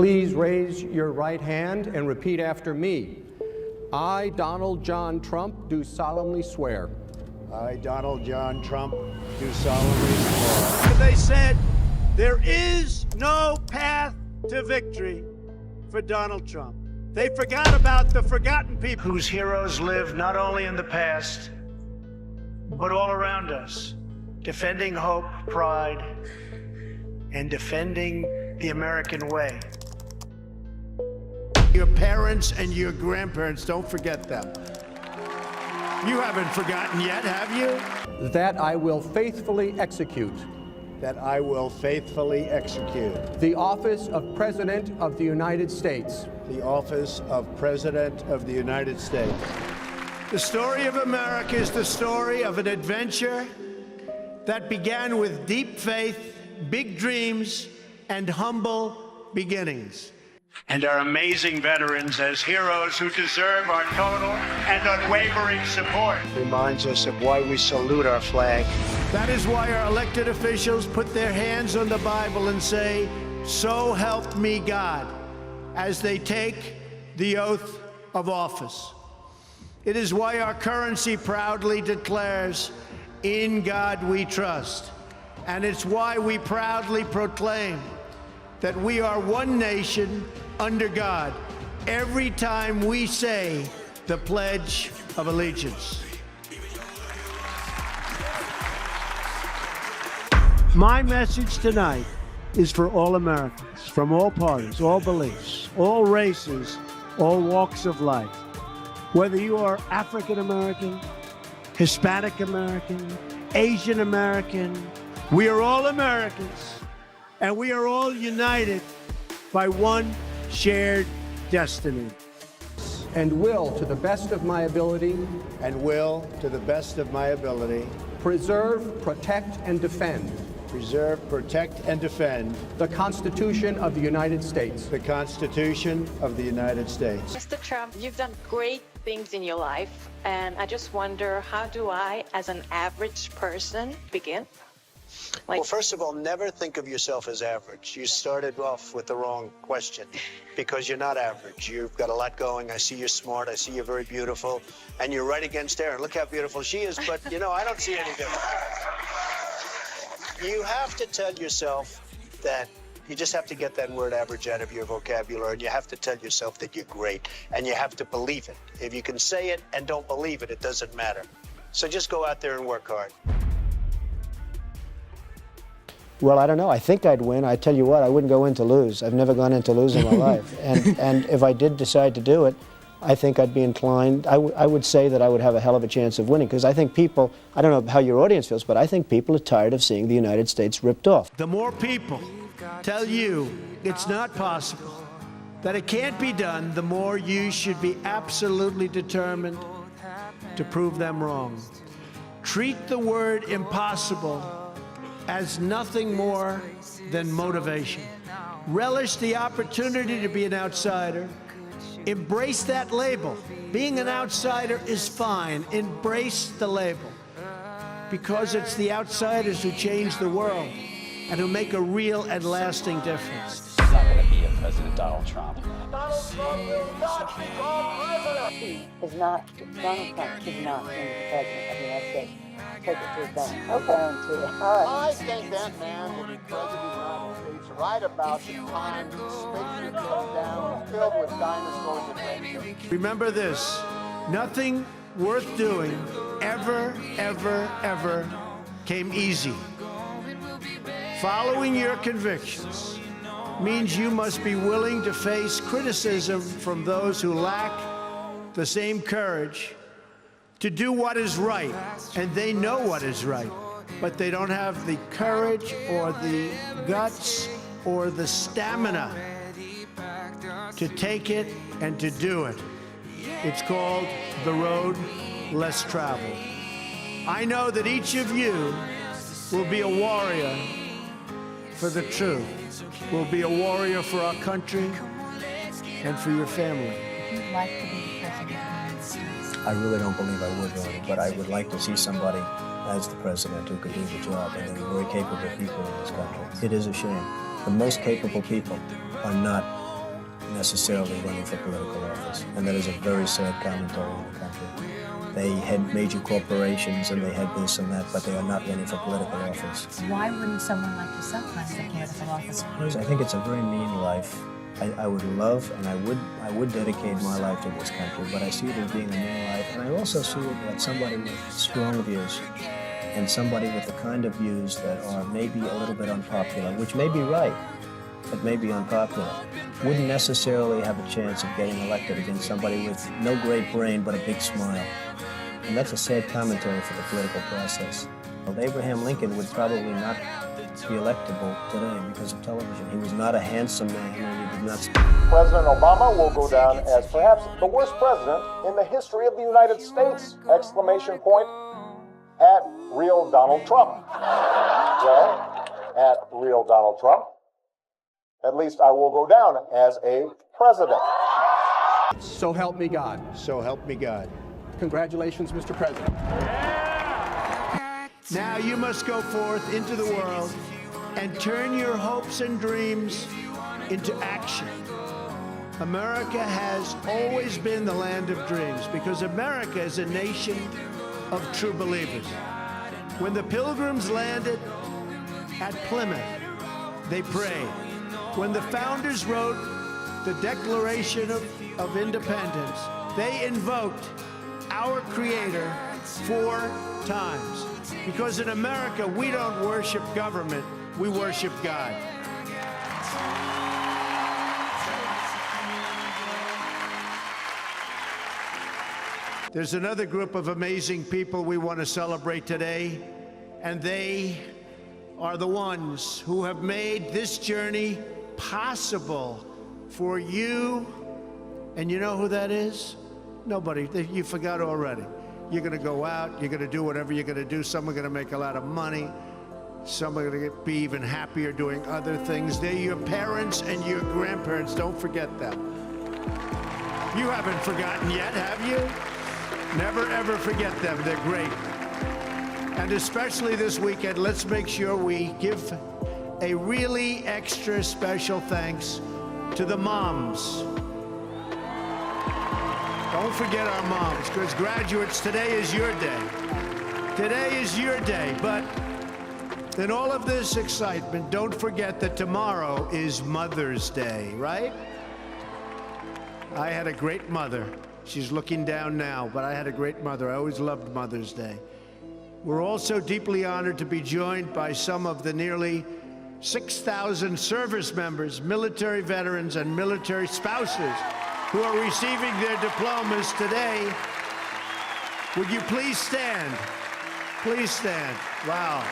Please raise your right hand and repeat after me. I, Donald John Trump, do solemnly swear. I, Donald John Trump, do solemnly swear. They said there is no path to victory for Donald Trump. They forgot about the forgotten people whose heroes live not only in the past, but all around us, defending hope, pride, and defending the American way. Your parents and your grandparents, don't forget them. You haven't forgotten yet, have you? That I will faithfully execute. That I will faithfully execute. The office of President of the United States. The office of President of the United States. The story of America is the story of an adventure that began with deep faith, big dreams, and humble beginnings. And our amazing veterans as heroes who deserve our total and unwavering support. Reminds us of why we salute our flag. That is why our elected officials put their hands on the Bible and say, "So help me God," as they take the oath of office. It is why our currency proudly declares, "In God we trust." And it's why we proudly proclaim that we are one nation under God every time we say the Pledge of Allegiance. My message tonight is for all Americans, from all parties, all beliefs, all races, all walks of life. Whether you are African American, Hispanic American, Asian American, we are all Americans, and we are all united by one shared destiny. And will, to the best of my ability, And will, to the best of my ability, preserve, protect, and defend preserve, protect, and defend the Constitution of the United States. the Constitution of the United States. Mr. Trump, you've done great things in your life, and I just wonder, how do I, as an average person, begin? Well, first of all, never think of yourself as average. You started off with the wrong question because you're not average. You've got a lot going. I see you're smart. I see you're very beautiful. And you're right against Erin. Look how beautiful she is. But, you know, I don't see any difference. You have to tell yourself that you just have to get that word average out of your vocabulary. And you have to tell yourself that you're great. And you have to believe it. If you can say it and don't believe it, it doesn't matter. So just go out there and work hard. Well, I don't know. I think I'd win. I tell you what, I wouldn't go in to lose. I've never gone in to lose in my life. And if I did decide to do it, I think I'd be inclined, I would say that I would have a hell of a chance of winning, because I think people, I don't know how your audience feels, but I think people are tired of seeing the United States ripped off. The more people tell you it's not possible, that it can't be done, the more you should be absolutely determined to prove them wrong. Treat the word impossible as nothing more than motivation. Relish the opportunity to be an outsider. Embrace that label. Being an outsider is fine. Embrace the label. Because it's the outsiders who change the world and who make a real and lasting difference. It's not going to be a President Donald Trump. Donald Trump will not become president. Donald Trump is not going to be the president of the United States. Take it to the bank. I guarantee it. All right. I think that man will be president of the United States right about the time the spaceship comes down filled with dinosaurs and rainbows. Remember this, nothing worth doing ever came easy. Following your convictions means you must be willing to face criticism from those who lack the same courage to do what is right, and they know what is right, but they don't have the courage or the guts or the stamina to take it and to do it. It's called the road less traveled. I know that each of you will be a warrior for the truth, will be a warrior for our country and for your family. Would you like to be the president of the United States? I really don't believe I would, Ronnie, but I would like to see somebody as the president who could do the job, and there are very capable people in this country. It is a shame. The most capable people are not necessarily running for political office. And that is a very sad commentary in the country. They had major corporations and they had this and that, but they are not running for political office. Why wouldn't someone like yourself run for political office? Because I think it's a very mean life. I would love and I would dedicate my life to this country, but I see it as being a mean life. And I also see it as somebody with strong views and somebody with the kind of views that are maybe a little bit unpopular, which may be right, but may be unpopular. Wouldn't necessarily have a chance of getting elected against somebody with no great brain but a big smile. And that's a sad commentary for the political process. Well, Abraham Lincoln would probably not be electable today because of television. He was not a handsome man, and he did not... President Obama will go down as perhaps the worst president in the history of the United States! Exclamation point at real Donald Trump. Well, at real Donald Trump, at least I will go down as a president. So help me God. So help me God. Congratulations, Mr. President. Now you must go forth into the world and turn your hopes and dreams into action. America has always been the land of dreams because America is a nation of true believers. When the Pilgrims landed at Plymouth, they prayed. When the founders wrote the Declaration of Independence, they invoked our Creator 4 times. Because in America, we don't worship government, we worship God. There's another group of amazing people we want to celebrate today, and they are the ones who have made this journey possible for you. And you know who that is? Nobody. You forgot already. You're going to go out, you're going to do whatever you're going to do. Some are going to make a lot of money. Some are going to be even happier doing other things. They're your parents and your grandparents. Don't forget them. You haven't forgotten yet, have you? Never, ever forget them. They're great. And especially this weekend, let's make sure we give a really extra special thanks to the moms. Don't forget our moms, because graduates, today is your day. Today is your day, but in all of this excitement, don't forget that tomorrow is Mother's Day, right? I had a great mother. She's looking down now, but I had a great mother. I always loved Mother's Day. We're also deeply honored to be joined by some of the nearly 6,000 service members, military veterans, and military spouses who are receiving their diplomas today. Would you please stand? Please stand. Wow.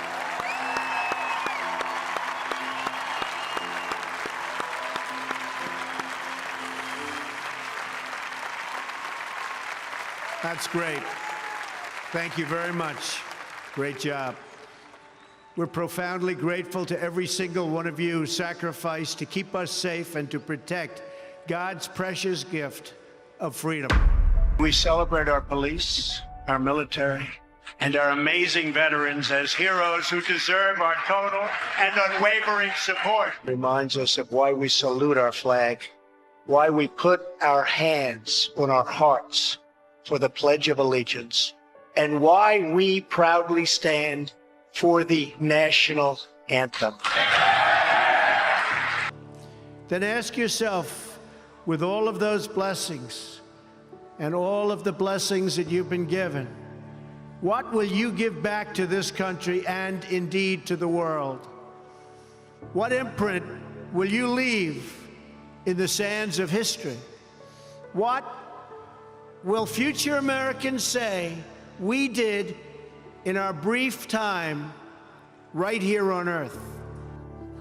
That's great. Thank you very much. Great job. We're profoundly grateful to every single one of you who sacrificed to keep us safe and to protect God's precious gift of freedom. We celebrate our police, our military, and our amazing veterans as heroes who deserve our total and unwavering support. Reminds us of why we salute our flag, why we put our hands on our hearts for the Pledge of Allegiance, and why we proudly stand for the national anthem. Then ask yourself, with all of those blessings and all of the blessings that you've been given, what will you give back to this country and indeed to the world? What imprint will you leave in the sands of history? What will future Americans say we did in our brief time right here on Earth?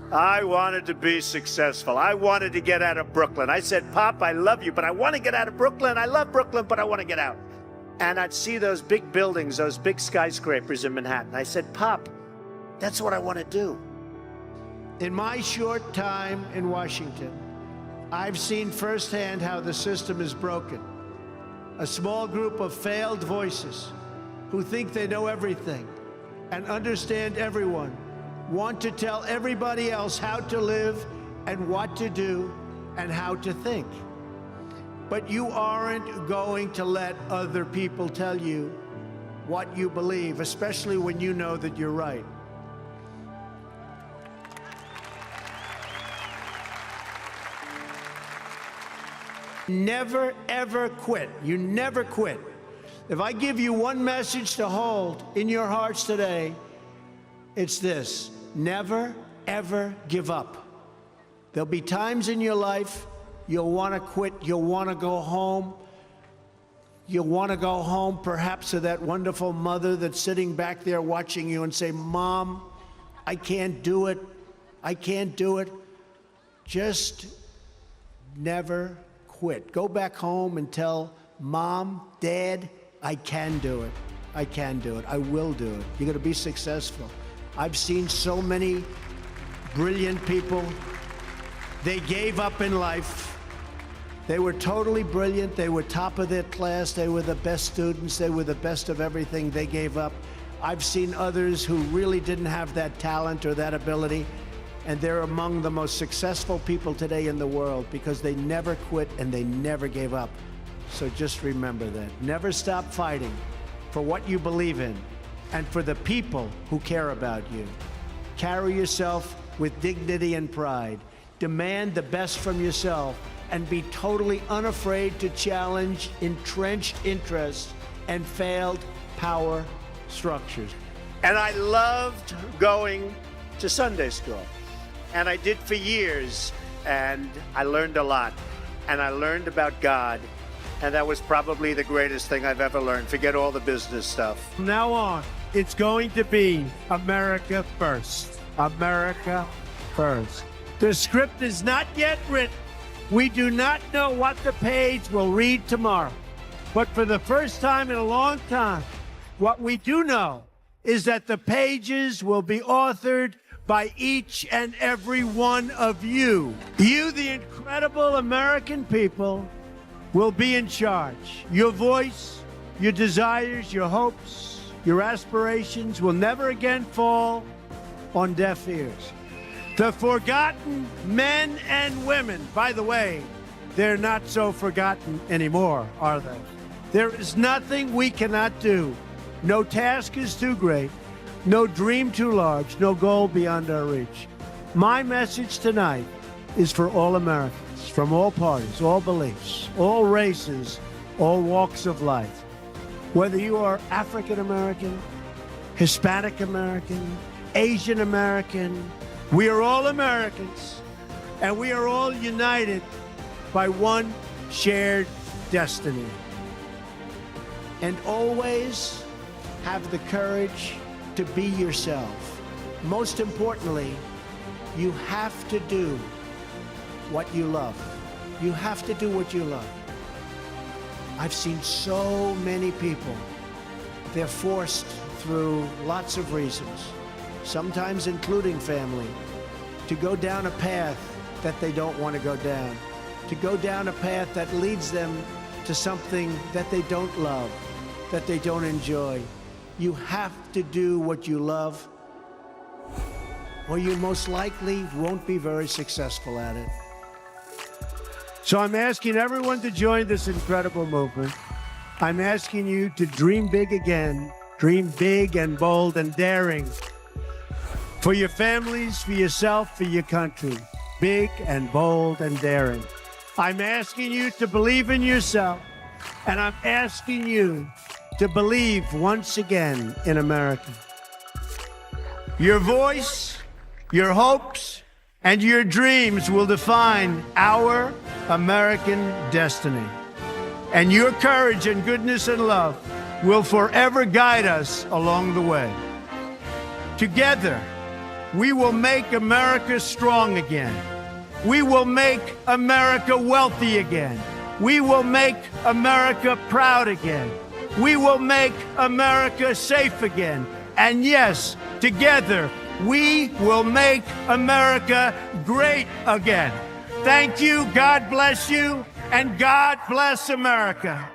I wanted to be successful. I wanted to get out of Brooklyn. I said, Pop, I love you, but I want to get out of Brooklyn. I love Brooklyn, but I want to get out. And I'd see those big buildings, those big skyscrapers in Manhattan. I said, Pop, that's what I want to do. In my short time in Washington, I've seen firsthand how the system is broken. A small group of failed voices who think they know everything and understand everyone, want to tell everybody else how to live and what to do, and how to think. But you aren't going to let other people tell you what you believe, especially when you know that you're right. Never, ever quit. You never quit. If I give you one message to hold in your hearts today, it's this: never, ever give up. There'll be times in your life you'll want to quit, you'll want to go home. You'll want to go home perhaps to that wonderful mother that's sitting back there watching you and say, Mom, I can't do it. I can't do it. Just never quit. Go back home and tell Mom, Dad, I can do it. I can do it. I will do it. You're going to be successful. I've seen so many brilliant people. They gave up in life. They were totally brilliant. They were top of their class. They were the best students. They were the best of everything. They gave up. I've seen others who really didn't have that talent or that ability, and they're among the most successful people today in the world because they never quit and they never gave up. So just remember that. Never stop fighting for what you believe in and for the people who care about you. Carry yourself with dignity and pride. Demand the best from yourself and be totally unafraid to challenge entrenched interests and failed power structures. And I loved going to Sunday school. And I did for years, and I learned a lot. And I learned about God, and that was probably the greatest thing I've ever learned. Forget all the business stuff. From now on, it's going to be America first. America first. The script is not yet written. We do not know what the page will read tomorrow. But for the first time in a long time, what we do know is that the pages will be authored by each and every one of you. You, the incredible American people, will be in charge. Your voice, your desires, your hopes, your aspirations will never again fall on deaf ears. The forgotten men and women, by the way, they're not so forgotten anymore, are they? There is nothing we cannot do. No task is too great, no dream too large, no goal beyond our reach. My message tonight is for all Americans, from all parties, all beliefs, all races, all walks of life. Whether you are African American, Hispanic American, Asian American, we are all Americans, and we are all united by one shared destiny. And always have the courage to be yourself. Most importantly, you have to do what you love. You have to do what you love. I've seen so many people, they're forced through lots of reasons, sometimes including family, to go down a path that they don't want to go down, to go down a path that leads them to something that they don't love, that they don't enjoy. You have to do what you love, or you most likely won't be very successful at it. So I'm asking everyone to join this incredible movement. I'm asking you to dream big again, dream big and bold and daring. For your families, for yourself, for your country. Big and bold and daring. I'm asking you to believe in yourself, and I'm asking you to believe once again in America. Your voice, your hopes, and your dreams will define our American destiny. And your courage and goodness and love will forever guide us along the way. Together, we will make America strong again. We will make America wealthy again. We will make America proud again. We will make America safe again. And yes, together, we will make America great again. Thank you, God bless you, and God bless America.